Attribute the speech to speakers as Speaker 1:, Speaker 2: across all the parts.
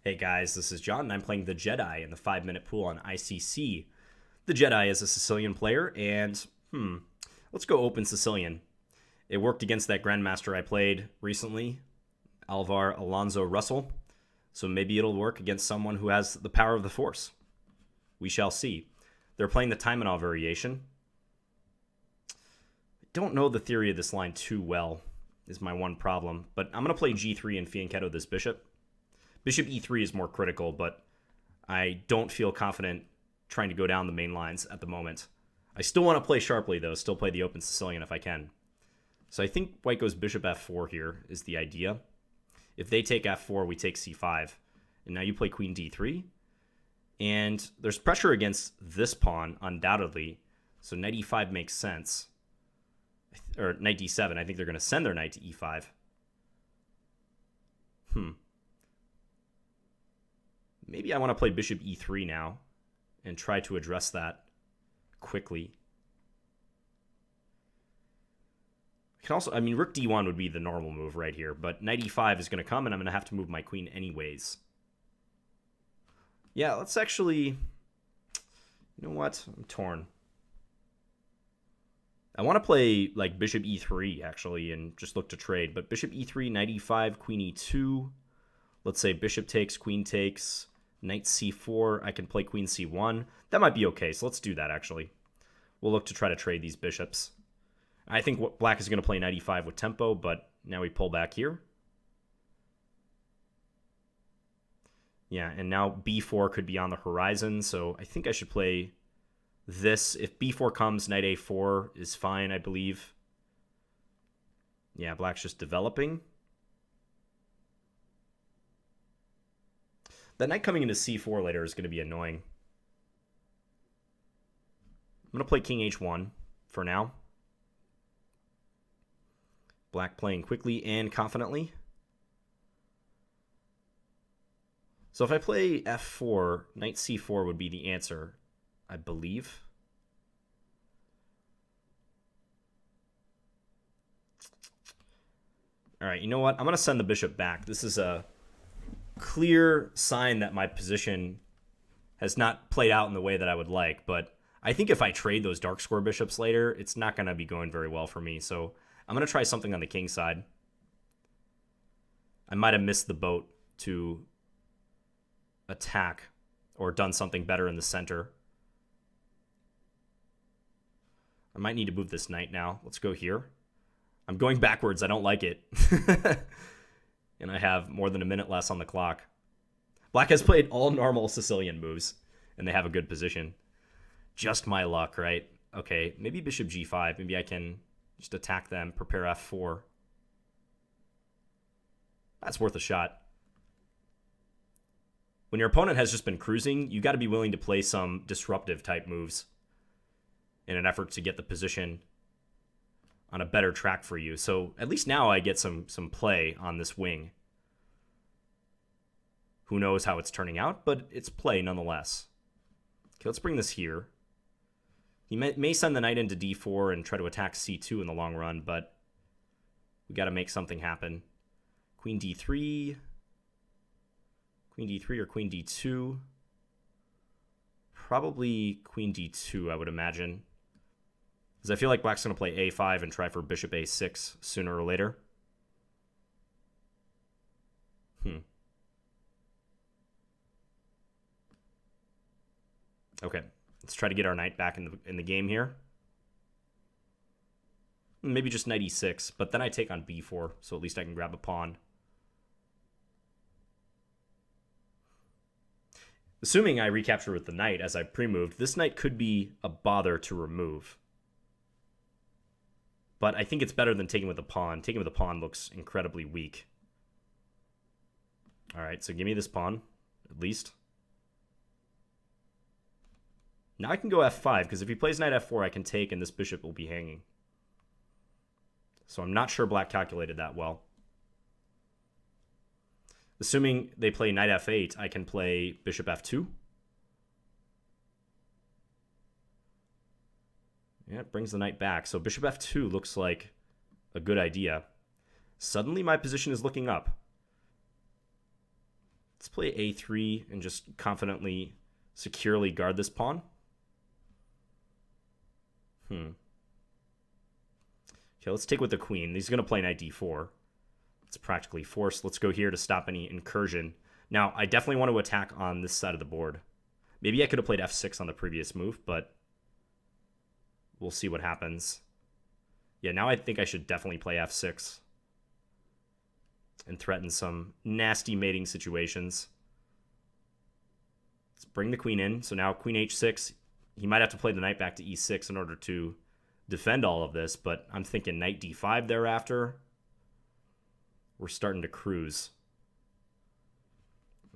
Speaker 1: Hey guys, this is John, and I'm playing the Jedi in the 5-minute pool on ICC. The Jedi is a Sicilian player, and let's go open Sicilian. It worked against that Grandmaster I played recently, Alvar Alonso Russell, so maybe it'll work against someone who has the power of the Force. We shall see. They're playing the Taimanov variation. I don't know the theory of this line too well, is my one problem, but I'm going to play g3 and fianchetto this bishop. Bishop e3 is more critical, but I don't feel confident trying to go down the main lines at the moment. I still want to play sharply, though, still play the open Sicilian if I can. So I think white goes bishop f4 here is the idea. If they take f4, we take c5. And now you play queen d3. And there's pressure against this pawn, undoubtedly. So knight e5 makes sense. Or knight d7. I think they're going to send their knight to e5. Maybe I want to play bishop e3 now and try to address that quickly. I can also, rook d1 would be the normal move right here, but knight e5 is going to come, and I'm going to have to move my queen anyways. Yeah, let's actually, you know what? I'm torn. I want to play like bishop e3 actually and just look to trade, but bishop e3, knight e5, queen e2. Let's say bishop takes, queen takes, knight c4. I can play queen c1. That might be okay, so let's do that actually. We'll look to try to trade these bishops. I think black is going to play knight e5 with tempo, but now we pull back here. Yeah, and now b4 could be on the horizon, so I think I should play this. If b4 comes, knight a4 is fine, I believe. Yeah, black's just developing. That knight coming into c4 later is going to be annoying. I'm going to play king h1 for now. Black playing quickly and confidently. So if I play f4, knight c4 would be the answer, I believe. All right, you know what? I'm going to send the bishop back. This is a clear sign that my position has not played out in the way that I would like, but I think if I trade those dark square bishops later, it's not going to be going very well for me. So I'm going to try something on the king side. I might have missed the boat to attack or done something better in the center. I might need to move this knight now. Let's go here. I'm going backwards. I don't like it. And I have more than a minute less on the clock. Black has played all normal Sicilian moves, and they have a good position. Just my luck, right? Okay, maybe bishop g5. Maybe I can just attack them, prepare f4. That's worth a shot. When your opponent has just been cruising, you got to be willing to play some disruptive type moves in an effort to get the position on a better track for you. So at least now I get some play on this wing. Who knows how it's turning out, but it's play nonetheless. Okay, let's bring this here. He may send the knight into d4 and try to attack c2 in the long run, but we got to make something happen. Queen d3. Queen d3 or queen d2. Probably queen d2, I would imagine. Because I feel like black's going to play a5 and try for bishop a6 sooner or later. Okay, let's try to get our knight back in the game here. Maybe just knight e6, but then I take on b4, so at least I can grab a pawn. Assuming I recapture with the knight as I pre-moved, this knight could be a bother to remove. But I think it's better than taking with a pawn. Taking with a pawn looks incredibly weak. All right, so give me this pawn, at least. Now I can go f5, because if he plays knight f4, I can take, and this bishop will be hanging. So I'm not sure black calculated that well. Assuming they play knight f8, I can play bishop f2. Yeah, it brings the knight back. So bishop f2 looks like a good idea. Suddenly my position is looking up. Let's play a3 and just confidently, securely guard this pawn. Okay, let's take with the queen. He's going to play knight d4. It's practically forced. Let's go here to stop any incursion. Now, I definitely want to attack on this side of the board. Maybe I could have played f6 on the previous move, but we'll see what happens. Yeah, now I think I should definitely play f6 and threaten some nasty mating situations. Let's bring the queen in. So now queen h6. He might have to play the knight back to e6 in order to defend all of this, but I'm thinking knight d5 thereafter. We're starting to cruise.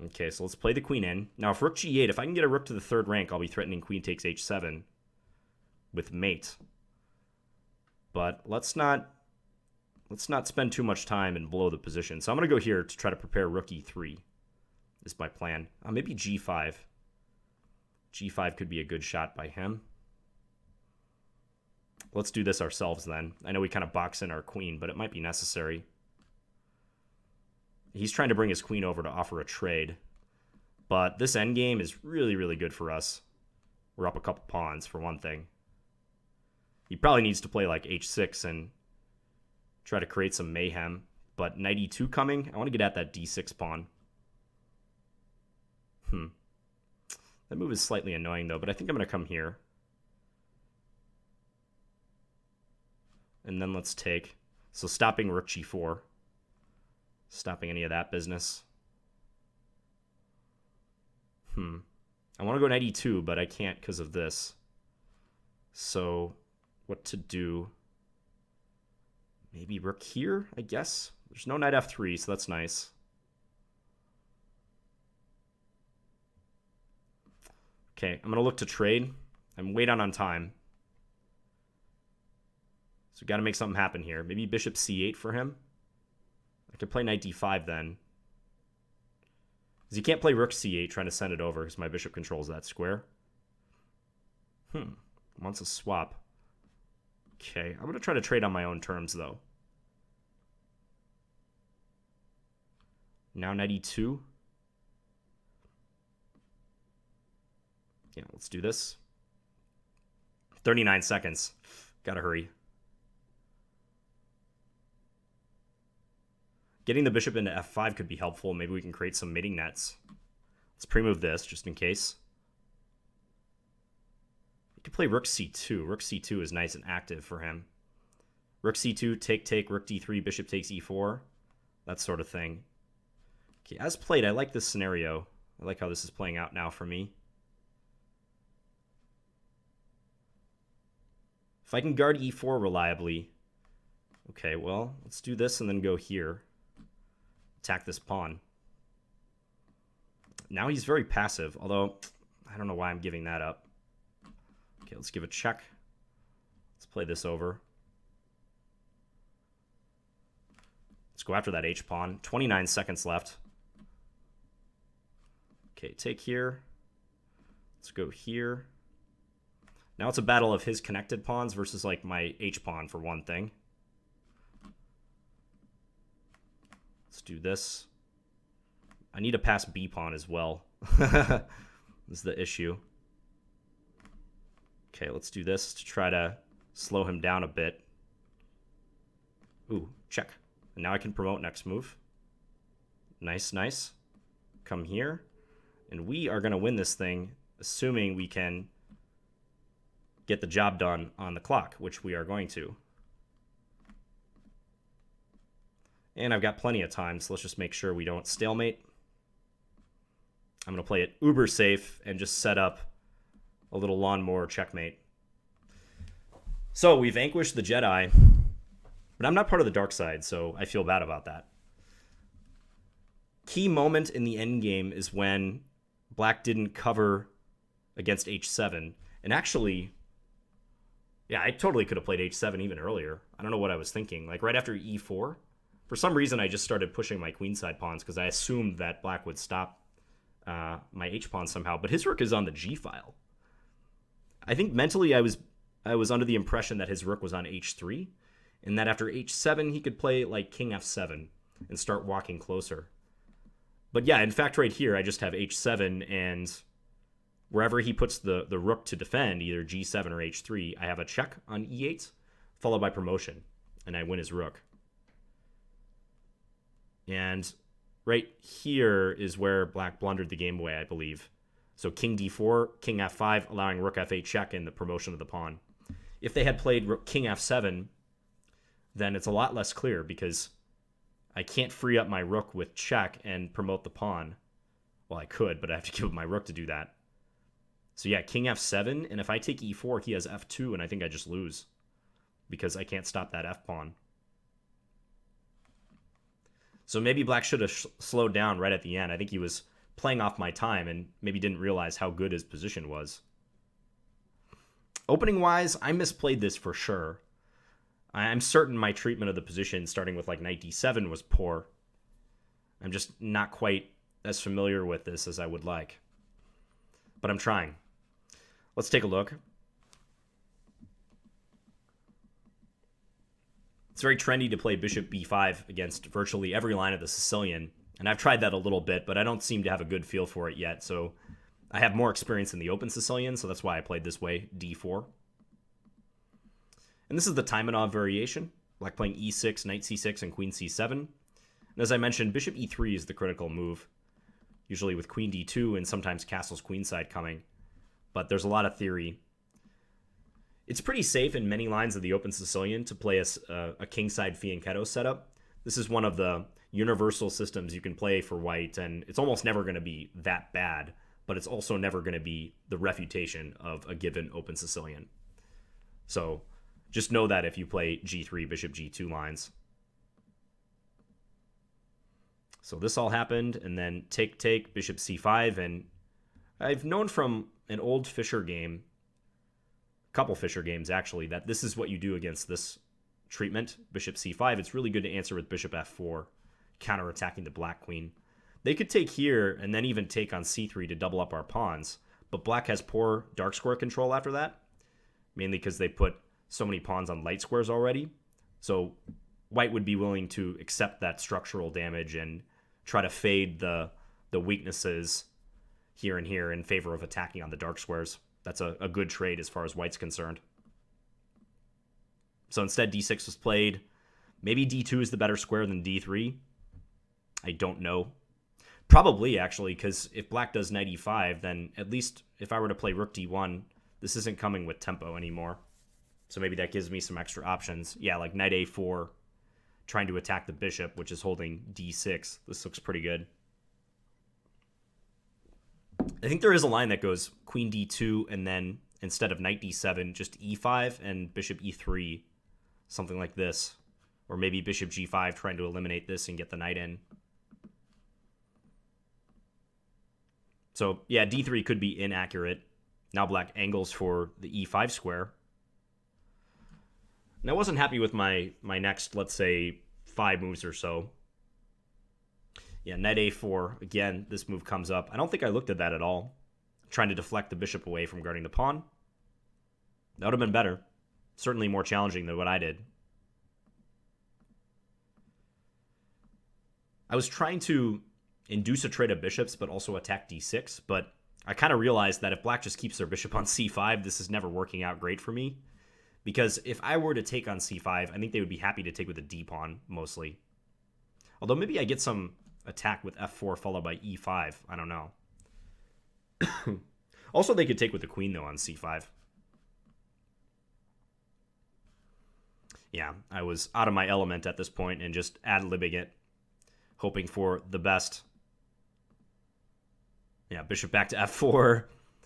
Speaker 1: Okay, so let's play the queen in. Now, if rook g8, if I can get a rook to the third rank, I'll be threatening queen takes h7 with mate. But let's not spend too much time and blow the position. So I'm going to go here to try to prepare rook e3 is my plan. Maybe g5. G5 could be a good shot by him. Let's do this ourselves then. I know we kind of box in our queen, but it might be necessary. He's trying to bring his queen over to offer a trade. But this endgame is really, really good for us. We're up a couple pawns, for one thing. He probably needs to play like h6 and try to create some mayhem. But knight e2 coming. I want to get at that d6 pawn. That move is slightly annoying, though, but I think I'm going to come here. And then let's take... So stopping rook g4. Stopping any of that business. I want to go knight e2, but I can't because of this. So what to do? Maybe rook here, I guess. There's no knight f3, so that's nice. Okay, I'm going to look to trade. I'm way down on time. So got to make something happen here. Maybe bishop c8 for him. I could play knight d5 then. Because he can't play rook c8 trying to send it over because my bishop controls that square. Wants a swap. Okay, I'm going to try to trade on my own terms, though. Now knight e2. Yeah, let's do this. 39 seconds. Gotta hurry. Getting the bishop into f5 could be helpful. Maybe we can create some mating nets. Let's pre-move this, just in case. We could play rook c2. Rook c2 is nice and active for him. Rook c2, take, rook d3, bishop takes e4. That sort of thing. Okay, as played, I like this scenario. I like how this is playing out now for me. If I can guard e4 reliably... Okay, well, let's do this and then go here. Attack this pawn. Now he's very passive, although I don't know why I'm giving that up. Okay, let's give a check. Let's play this over. Let's go after that h-pawn. 29 seconds left. Okay, take here. Let's go here. Now it's a battle of his connected pawns versus like my h-pawn for one thing. Let's do this. I need to pass b-pawn as well. This is the issue. Okay, let's do this to try to slow him down a bit. Ooh, check. And now I can promote next move. Nice, nice. Come here. And we are going to win this thing, assuming we can get the job done on the clock, which we are going to. And I've got plenty of time, so let's just make sure we don't stalemate. I'm going to play it uber safe and just set up a little lawnmower checkmate. So we vanquished the Jedi, but I'm not part of the dark side, so I feel bad about that. Key moment in the endgame is when Black didn't cover against h7. And actually, yeah, I totally could have played h7 even earlier. I don't know what I was thinking. Like right after e4, for some reason I just started pushing my queenside pawns because I assumed that Black would stop my h-pawn somehow. But his rook is on the g-file. I think mentally I was under the impression that his rook was on h3, and that after h7 he could play like king f7 and start walking closer. But yeah, in fact, right here, I just have h7, and wherever he puts the rook to defend, either g7 or h3, I have a check on e8, followed by promotion, and I win his rook. And right here is where black blundered the game away, I believe. So king d4, king f5, allowing rook f8 check and the promotion of the pawn. If they had played king f7, then it's a lot less clear, because I can't free up my rook with check and promote the pawn. Well, I could, but I have to give up my rook to do that. So yeah, king f7, and if I take e4, he has f2, and I think I just lose, because I can't stop that f-pawn. So maybe black should have slowed down right at the end. I think he was playing off my time and maybe didn't realize how good his position was. Opening-wise, I misplayed this for sure. I'm certain my treatment of the position, starting with like knight d7, was poor. I'm just not quite as familiar with this as I would like. But I'm trying. Let's take a look. It's very trendy to play bishop b5 against virtually every line of the Sicilian, and I've tried that a little bit, but I don't seem to have a good feel for it yet, so I have more experience in the open Sicilian, so that's why I played this way, d4. And this is the Taimanov variation, black playing e6, knight c6, and queen c7. And as I mentioned, bishop e3 is the critical move, usually with queen d2 and sometimes castles queenside coming, but there's a lot of theory. It's pretty safe in many lines of the open Sicilian to play a kingside fianchetto setup. This is one of the universal systems you can play for white, and it's almost never going to be that bad, but it's also never going to be the refutation of a given open Sicilian. So just know that if you play g3, bishop g2 lines. So this all happened, and then take, bishop c5, and I've known from an old Fischer game, couple Fischer games actually, that this is what you do against this treatment, bishop c5. It's really good to answer with bishop f4, counterattacking the black queen. They could take here and then even take on c3 to double up our pawns, but black has poor dark square control after that, mainly because they put so many pawns on light squares already. So white would be willing to accept that structural damage and try to fade the weaknesses here and here in favor of attacking on the dark squares. That's a good trade as far as white's concerned. So instead, d6 was played. Maybe d2 is the better square than d3. I don't know. Probably, actually, because if black does knight e5, then at least if I were to play rook d1, this isn't coming with tempo anymore. So maybe that gives me some extra options. Yeah, like knight a4, trying to attack the bishop, which is holding d6. This looks pretty good. I think there is a line that goes queen d2, and then instead of knight d7, just e5 and bishop e3, something like this. Or maybe bishop g5, trying to eliminate this and get the knight in. So yeah, d3 could be inaccurate. Now black angles for the e5 square. And I wasn't happy with my next, let's say, 5 moves or so. Yeah, knight a4. Again, this move comes up. I don't think I looked at that at all. Trying to deflect the bishop away from guarding the pawn. That would have been better. Certainly more challenging than what I did. I was trying to induce a trade of bishops, but also attack d6. But I kind of realized that if black just keeps their bishop on c5, this is never working out great for me. Because if I were to take on c5, I think they would be happy to take with a d-pawn, mostly. Although maybe I get some attack with f4 followed by e5. I don't know. Also, they could take with the queen, though, on c5. Yeah, I was out of my element at this point and just ad-libbing it, hoping for the best. Yeah, bishop back to f4.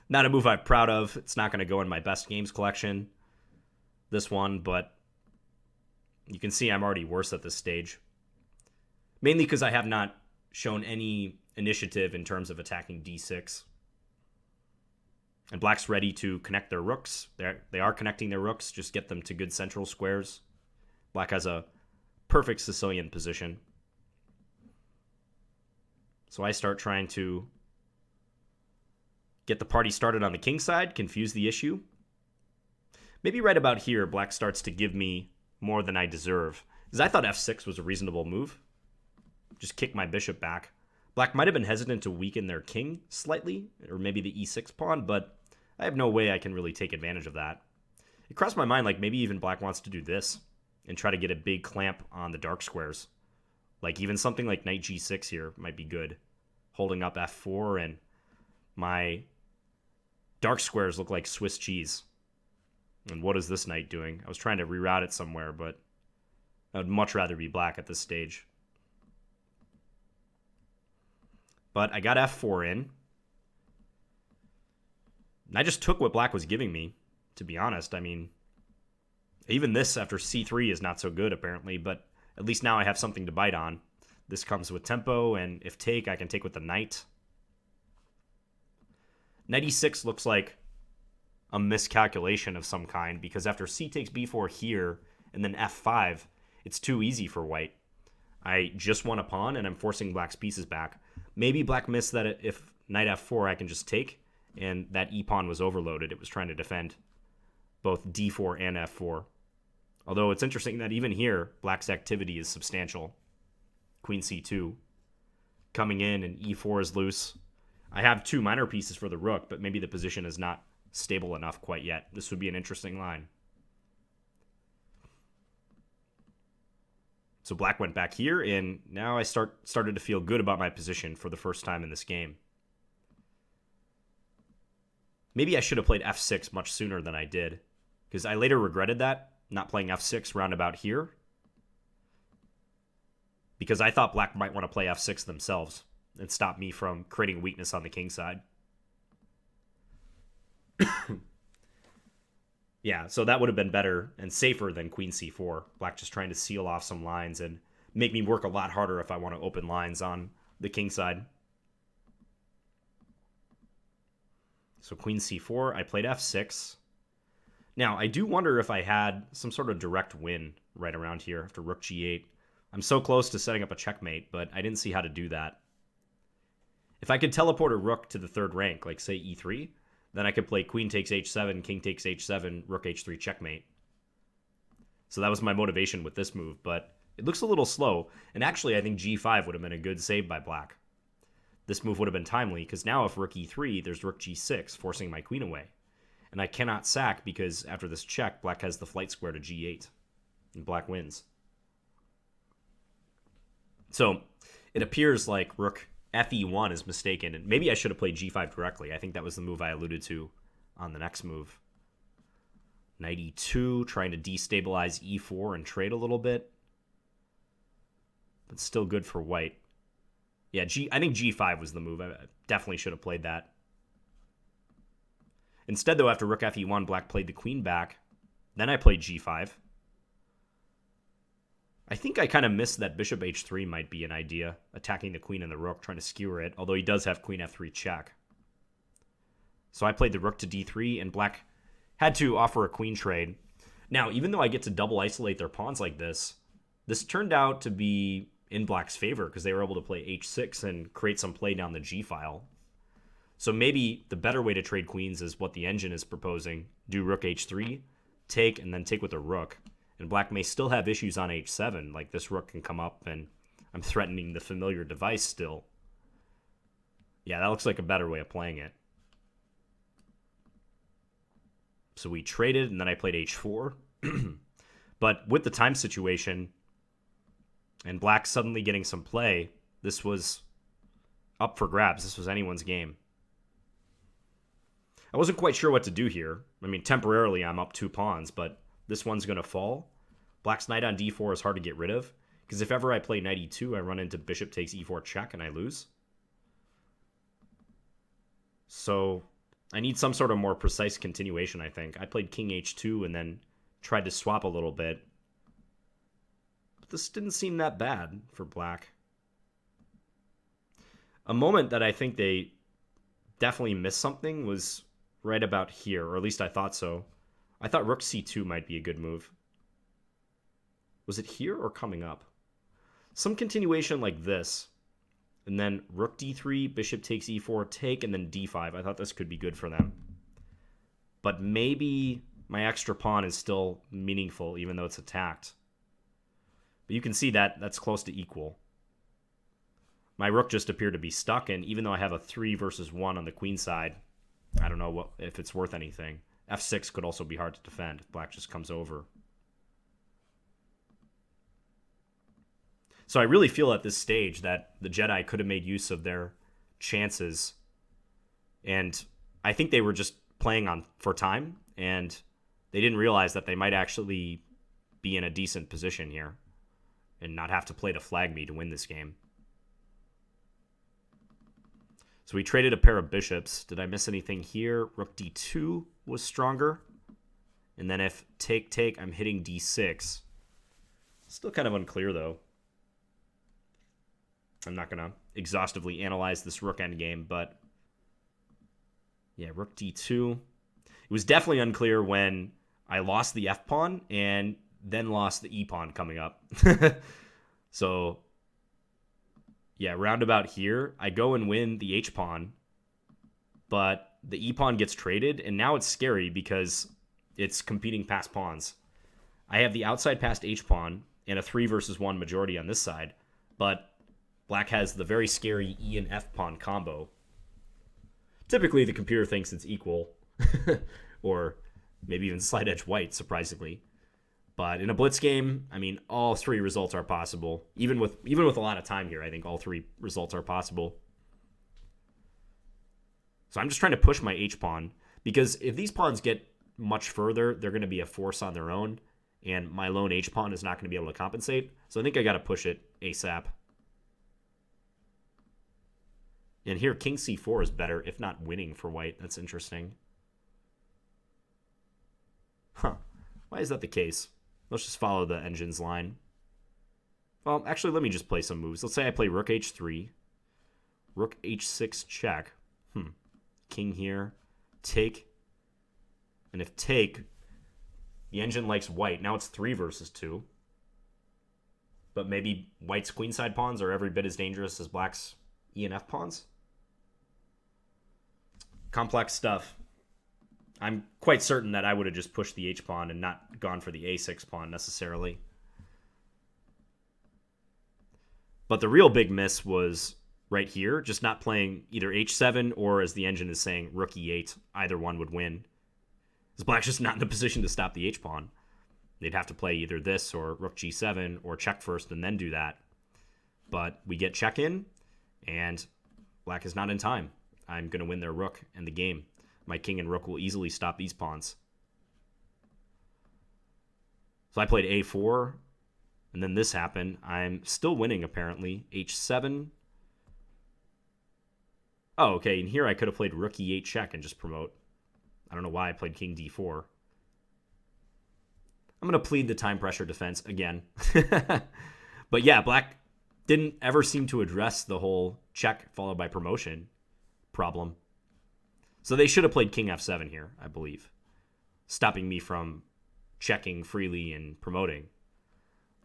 Speaker 1: Not a move I'm proud of. It's not going to go in my best games collection, this one, but you can see I'm already worse at this stage. Mainly because I have not shown any initiative in terms of attacking d6. And black's ready to connect their rooks. They are connecting their rooks. Just get them to good central squares. Black has a perfect Sicilian position. So I start trying to get the party started on the king side, confuse the issue. Maybe right about here, black starts to give me more than I deserve. Because I thought f6 was a reasonable move. Just kick my bishop back. Black might have been hesitant to weaken their king slightly, or maybe the e6 pawn, but I have no way I can really take advantage of that. It crossed my mind like maybe even black wants to do this and try to get a big clamp on the dark squares. Like even something like knight g6 here might be good. Holding up f4, and my dark squares look like Swiss cheese. And what is this knight doing? I was trying to reroute it somewhere, but I would much rather be black at this stage. But I got f4 in. And I just took what black was giving me, to be honest. I mean, even this after c3 is not so good, apparently, but at least now I have something to bite on. This comes with tempo, and if take, I can take with the knight. Knight e6 looks like a miscalculation of some kind, because after c takes b4 here, and then f5, it's too easy for white. I just won a pawn, and I'm forcing black's pieces back. Maybe black missed that if knight f4, I can just take, and that e-pawn was overloaded. It was trying to defend both d4 and f4. Although it's interesting that even here, black's activity is substantial. Queen c2 coming in, and e4 is loose. I have two minor pieces for the rook, but maybe the position is not stable enough quite yet. This would be an interesting line. So black went back here, and now I started to feel good about my position for the first time in this game. Maybe I should have played f6 much sooner than I did, because I later regretted that, not playing f6 roundabout here, because I thought black might want to play f6 themselves and stop me from creating weakness on the king side. Yeah, so that would have been better and safer than queen c4. Black just trying to seal off some lines and make me work a lot harder if I want to open lines on the king side. So queen c4, I played f6. Now, I do wonder if I had some sort of direct win right around here after rook g8. I'm so close to setting up a checkmate, but I didn't see how to do that. If I could teleport a rook to the third rank, like say e3, then I could play queen takes h7, king takes h7, rook h3 checkmate. So that was my motivation with this move, but it looks a little slow, and actually I think g5 would have been a good save by black. This move would have been timely, because now if rook e3, there's rook g6, forcing my queen away. And I cannot sack, because after this check, black has the flight square to g8, and black wins. So it appears like rook fe1 is mistaken, and maybe I should have played g5 directly. I think that was the move I alluded to on the next move. Knight e2, trying to destabilize e4 and trade a little bit. But still good for white. Yeah, I think g5 was the move. I definitely should have played that. Instead, though, after rook fe1, black played the queen back. Then I played g5. I think I kind of missed that bishop h3 might be an idea, attacking the queen and the rook, trying to skewer it, although he does have queen f3 check. So I played the rook to d3, and black had to offer a queen trade. Now, even though I get to double isolate their pawns like this turned out to be in black's favor, because they were able to play h6 and create some play down the g file. So maybe the better way to trade queens is what the engine is proposing. Do rook h3, take, and then take with a rook. And black may still have issues on h7, like this rook can come up, and I'm threatening the familiar device still. Yeah, that looks like a better way of playing it. So we traded, and then I played h4. But with the time situation, and black suddenly getting some play, this was up for grabs. This was anyone's game. I wasn't quite sure what to do here. I mean, temporarily I'm up 2 pawns, but this one's going to fall. Black's knight on d4 is hard to get rid of, because if ever I play knight e2, I run into bishop takes e4 check and I lose. So I need some sort of more precise continuation, I think. I played king h2 and then tried to swap a little bit. But this didn't seem that bad for black. A moment that I think they definitely missed something was right about here, or at least I thought so. I thought rook c2 might be a good move. Was it here or coming up? Some continuation like this. And then rook d3, bishop takes e4, take, and then d5. I thought this could be good for them. But maybe my extra pawn is still meaningful, even though it's attacked. But you can see that that's close to equal. my rook just appeared to be stuck, and even though I have a 3 versus 1 on the queen side, I don't know if it's worth anything. F6 could also be hard to defend if black just comes over. So I really feel at this stage that the Jedi could have made use of their chances, and I think they were just playing on for time, and they didn't realize that they might actually be in a decent position here and not have to play to flag me to win this game. So we traded a pair of bishops. Did I miss anything here? Rook d2 was stronger. And then if take, I'm hitting d6. Still kind of unclear, though. I'm not going to exhaustively analyze this rook endgame, but yeah, rook d2. It was definitely unclear when I lost the f-pawn and then lost the e-pawn coming up. So yeah, roundabout here, I go and win the h-pawn, but the e-pawn gets traded, and now it's scary because it's competing passed pawns. I have the outside passed h-pawn and a 3 versus 1 majority on this side, but black has the very scary e and f-pawn combo. Typically, the computer thinks it's equal, or maybe even slight edge white, surprisingly. But in a blitz game, I mean, all 3 results are possible. Even with a lot of time here, I think all 3 results are possible. So I'm just trying to push my h-pawn, because if these pawns get much further, they're going to be a force on their own, and my lone h-pawn is not going to be able to compensate. So I think I got to push it ASAP. And here, king c4 is better, if not winning for white. That's interesting. Huh. Why is that the case? Let's just follow the engine's line. Well, actually, let me just play some moves. Let's say I play rook h3, rook h6 check. King here, take. And if take, the engine likes white. Now it's 3 versus 2. But maybe white's queenside pawns are every bit as dangerous as black's e and f pawns. Complex stuff. I'm quite certain that I would have just pushed the h-pawn and not gone for the a6 pawn necessarily. But the real big miss was right here, just not playing either h7 or, as the engine is saying, rook e8. Either one would win. Because black's just not in a position to stop the h-pawn. They'd have to play either this or rook g7 or check first and then do that. But we get check in, and black is not in time. I'm going to win their rook and the game. My king and rook will easily stop these pawns. So I played a4, and then this happened. I'm still winning, apparently. h7. Oh, okay, and here I could have played rook e8 check and just promote. I don't know why I played king d4. I'm going to plead the time pressure defense again. But yeah, black didn't ever seem to address the whole check followed by promotion problem. So they should have played king f7 here, I believe, stopping me from checking freely and promoting.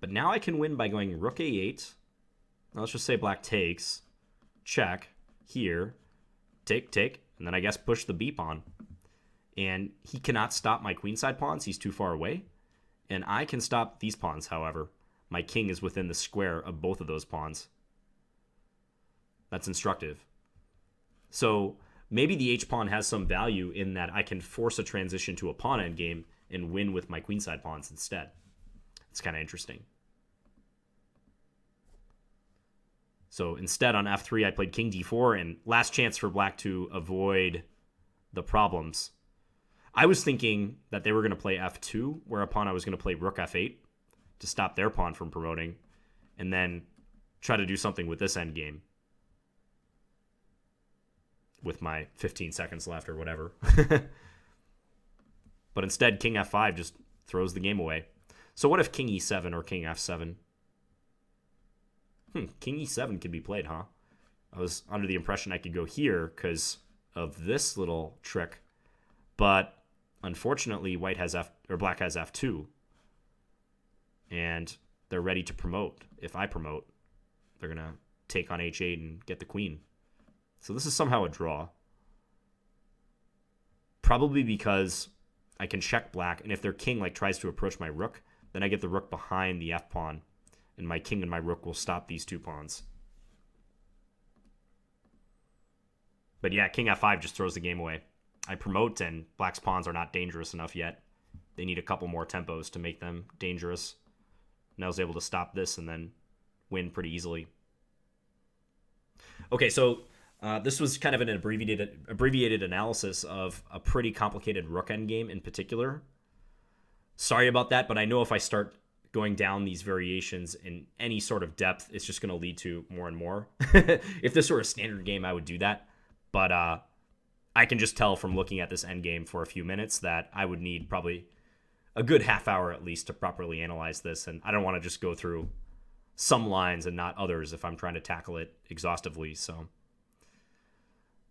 Speaker 1: But now I can win by going rook a8. Now let's just say black takes, check, here, take, and then I guess push the b pawn. And he cannot stop my queenside pawns. He's too far away. And I can stop these pawns, however. My king is within the square of both of those pawns. That's instructive. So maybe the h-pawn has some value in that I can force a transition to a pawn endgame and win with my queenside pawns instead. It's kind of interesting. So instead on f3, I played king d4, and last chance for black to avoid the problems. I was thinking that they were going to play f2, whereupon I was going to play rook f8 to stop their pawn from promoting, and then try to do something with this endgame with my 15 seconds left or whatever. But instead, king f5 just throws the game away. So what if king e7 or king f7? King e7 could be played, huh? I was under the impression I could go here because of this little trick. But unfortunately, black has f2. And they're ready to promote. If I promote, they're going to take on h8 and get the queen. So this is somehow a draw. Probably because I can check black, and if their king tries to approach my rook, then I get the rook behind the f-pawn, and my king and my rook will stop these two pawns. But yeah, king f5 just throws the game away. I promote, and black's pawns are not dangerous enough yet. They need a couple more tempos to make them dangerous. And I was able to stop this and then win pretty easily. Okay, so this was kind of an abbreviated analysis of a pretty complicated rook endgame in particular. Sorry about that, but I know if I start going down these variations in any sort of depth, it's just going to lead to more and more. If this were a standard game, I would do that. But I can just tell from looking at this endgame for a few minutes that I would need probably a good half hour at least to properly analyze this. And I don't want to just go through some lines and not others if I'm trying to tackle it exhaustively. So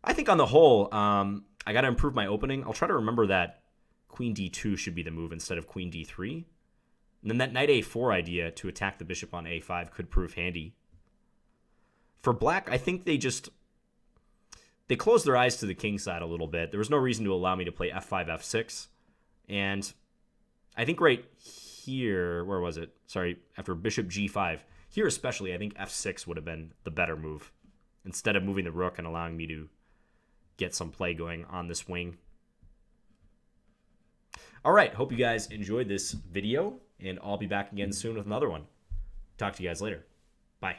Speaker 1: I think on the whole, I got to improve my opening. I'll try to remember that queen d2 should be the move instead of queen d3. And then that knight a4 idea to attack the bishop on a5 could prove handy. For black, I think they closed their eyes to the king side a little bit. There was no reason to allow me to play f5, f6. And I think right here, where was it? Sorry, after bishop g5. Here especially, I think f6 would have been the better move, instead of moving the rook and allowing me to get some play going on this wing. All right, hope you guys enjoyed this video, and I'll be back again soon with another one. Talk to you guys later. Bye.